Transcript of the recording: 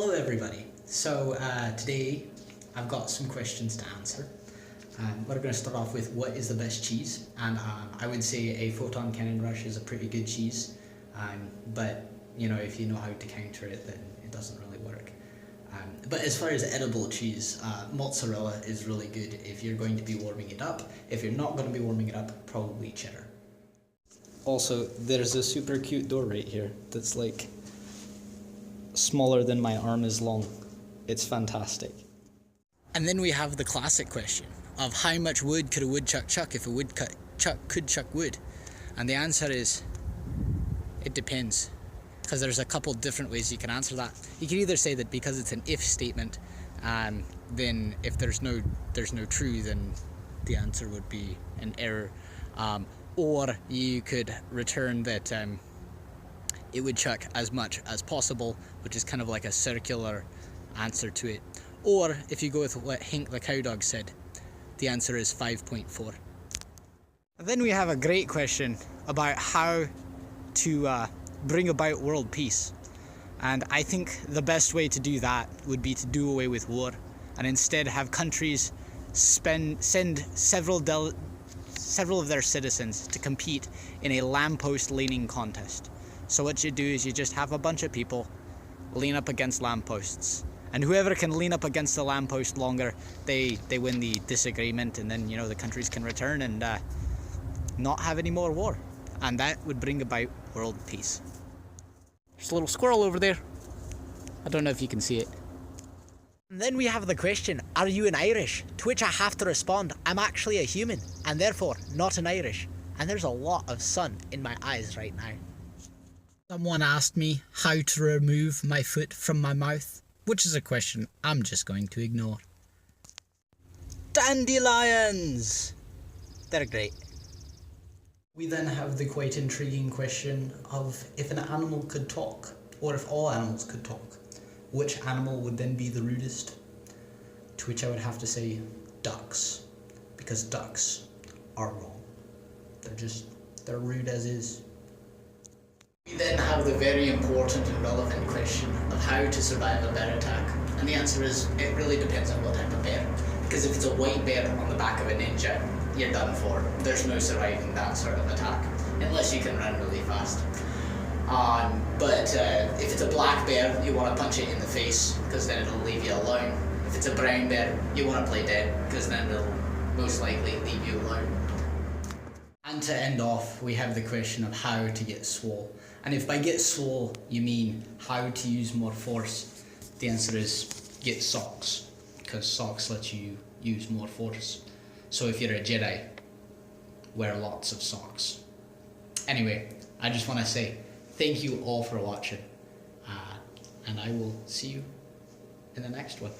Hello everybody. So today I've got some questions to answer. We're going to start off with what is the best cheese, and I would say a Photon Cannon Rush is a pretty good cheese, but you know, if you know how to counter it, then it doesn't really work. But as far as edible cheese, mozzarella is really good if you're going to be warming it up. If you're not going to be warming it up, probably cheddar. Also, there's a super cute door right here that's like smaller than my arm is long. It's fantastic. And then we have the classic question of how much wood could a woodchuck chuck if a woodchuck could chuck wood? And the answer is, it depends. Because there's a couple different ways you can answer that. You can either say that because it's an if statement, then if there's no true, then the answer would be an error. Or you could return that it would chuck as much as possible, which is kind of like a circular answer to it. Or if you go with what Hank the Cowdog said, the answer is 5.4. And then we have a great question about how to bring about world peace. And I think the best way to do that would be to do away with war and instead have countries send several of their citizens to compete in a lamppost leaning contest. So what you do is you just have a bunch of people lean up against lampposts, and whoever can lean up against the lamppost longer, they win the disagreement, and then, you know, the countries can return and not have any more war, and that would bring about world peace. There's a little squirrel over there. I don't know if you can see it. And then we have the question, are you an Irish? To which I have to respond, I'm actually a human, and therefore not an Irish. And there's a lot of sun in my eyes right now. Someone asked me how to remove my foot from my mouth, which is a question I'm just going to ignore. Dandelions! They're great. We then have the quite intriguing question of if an animal could talk, or if all animals could talk, which animal would then be the rudest? To which I would have to say ducks, because ducks are wrong. They're rude as is. We then have the very important and relevant question of how to survive a bear attack. And the answer is, it really depends on what type of bear. Because if it's a white bear on the back of a ninja, you're done for. There's no surviving that sort of attack, unless you can run really fast. But if it's a black bear, you want to punch it in the face, because then it'll leave you alone. If it's a brown bear, you want to play dead, because then it'll most likely leave you alone. And to end off, we have the question of how to get swole. And if by get swole you mean how to use more force, the answer is get socks, because socks let you use more force. So if you're a Jedi, wear lots of socks. Anyway, I just want to say thank you all for watching, and I will see you in the next one.